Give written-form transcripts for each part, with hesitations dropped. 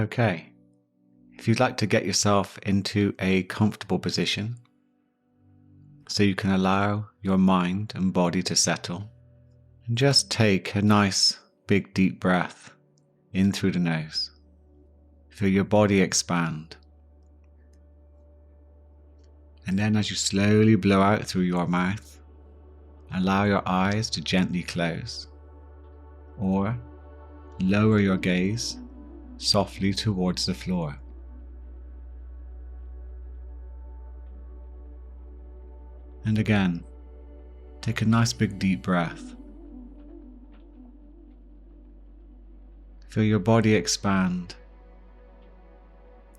Okay. If you'd like to get yourself into a comfortable position so you can allow your mind and body to settle, and just take a nice big deep breath in through the nose. Feel your body expand. And then as you slowly blow out through your mouth, allow your eyes to gently close, or lower your gaze softly towards the floor. And again, take a nice big deep breath. Feel your body expand.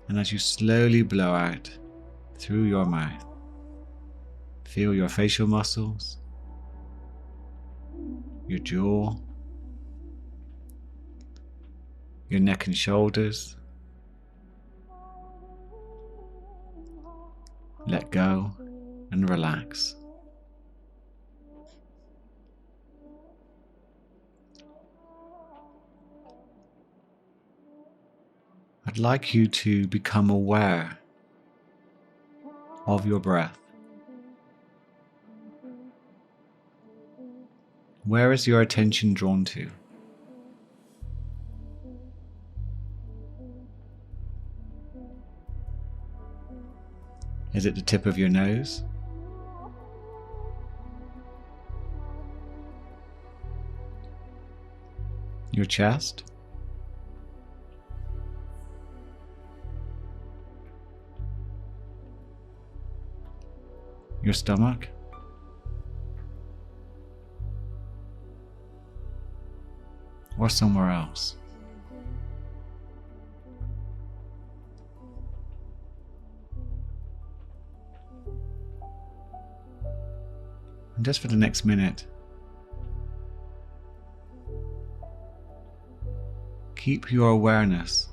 And as you slowly blow out through your mouth, feel your facial muscles, your jaw, your neck and shoulders. Let go and relax. I'd like you to become aware of your breath. Where is your attention drawn to? Is it the tip of your nose? Your chest? Your stomach? Or somewhere else? And just for the next minute, keep your awareness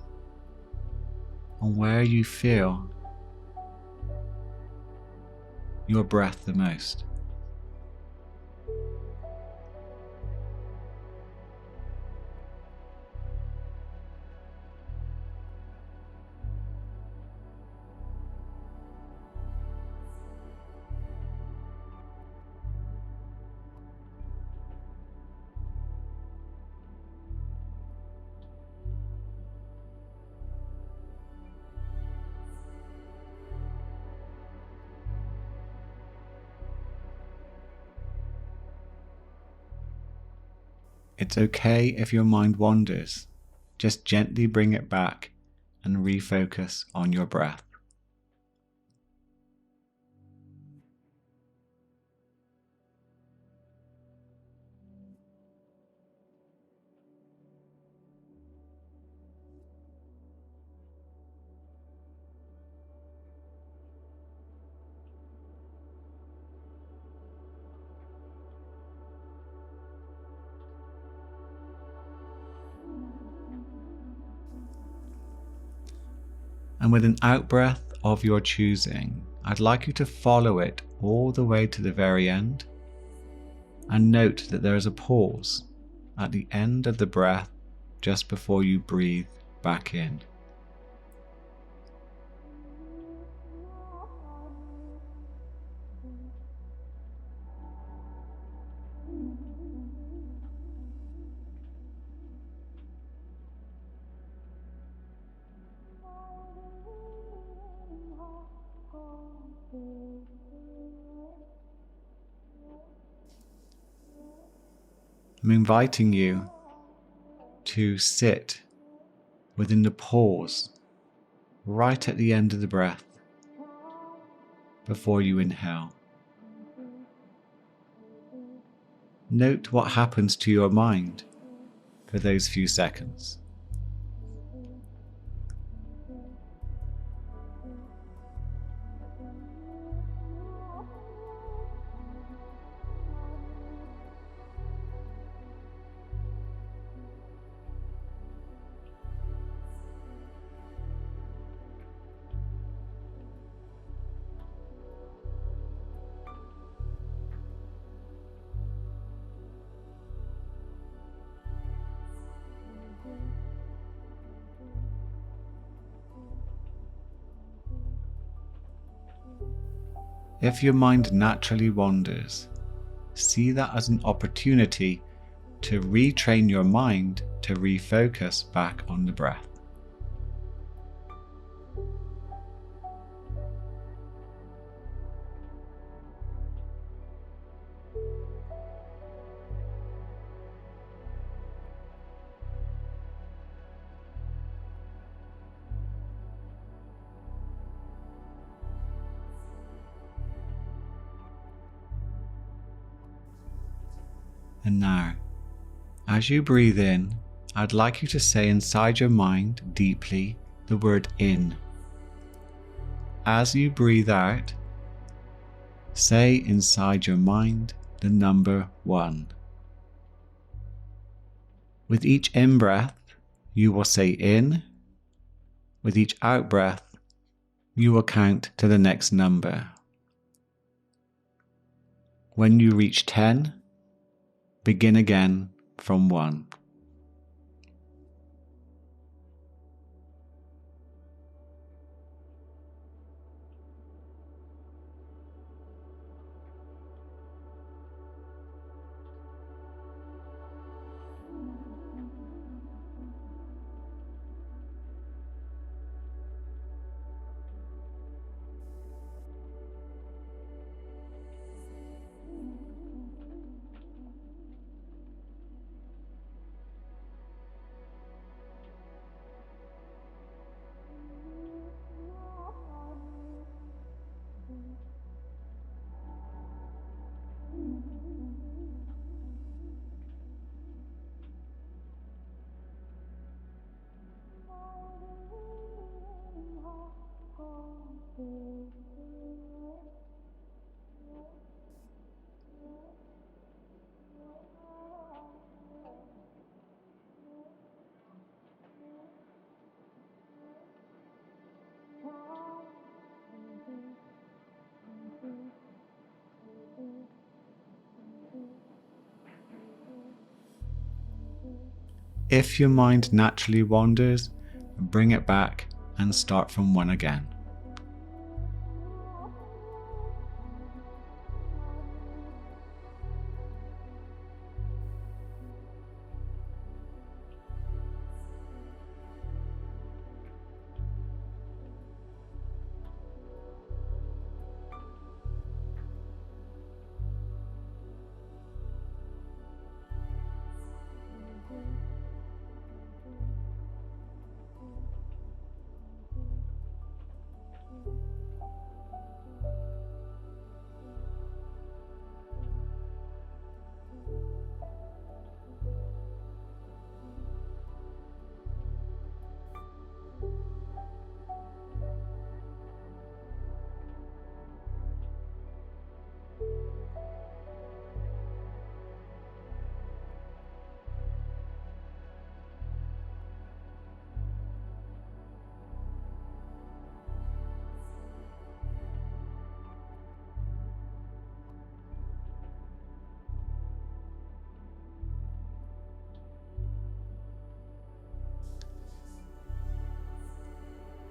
on where you feel your breath the most. It's okay if your mind wanders. Just gently bring it back and refocus on your breath. And with an out-breath of your choosing, I'd like you to follow it all the way to the very end, and note that there is a pause at the end of the breath just before you breathe back in. I'm inviting you to sit within the pause right at the end of the breath before you inhale. Note what happens to your mind for those few seconds. If your mind naturally wanders, see that as an opportunity to retrain your mind to refocus back on the breath. And now, as you breathe in, I'd like you to say inside your mind deeply the word in. As you breathe out, say inside your mind the number 1. With each in-breath, you will say in. With each out-breath, you will count to the next number. When you reach 10, begin again from 1. If your mind naturally wanders, bring it back and start from 1 again.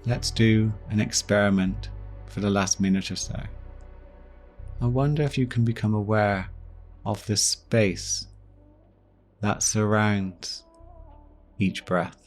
Let's do an experiment for the last minute or so. I wonder if you can become aware of the space that surrounds each breath.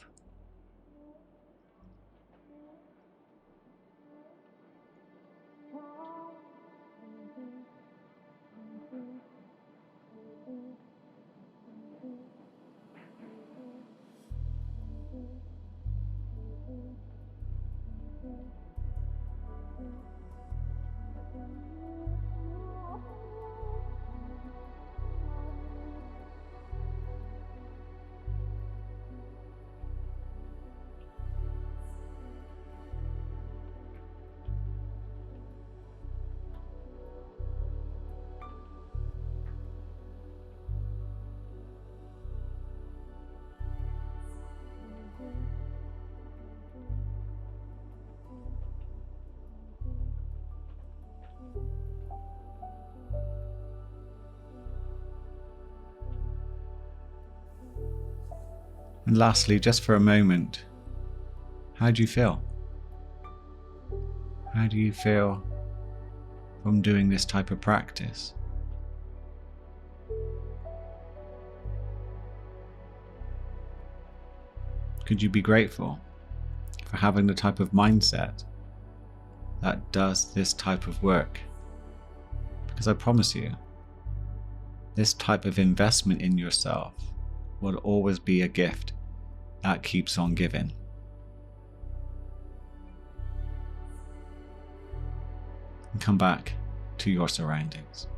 And lastly, just for a moment, how do you feel? How do you feel from doing this type of practice. Could you be grateful for having the type of mindset that does this type of work? Because I promise you, this type of investment in yourself will always be a gift that keeps on giving. And come back to your surroundings.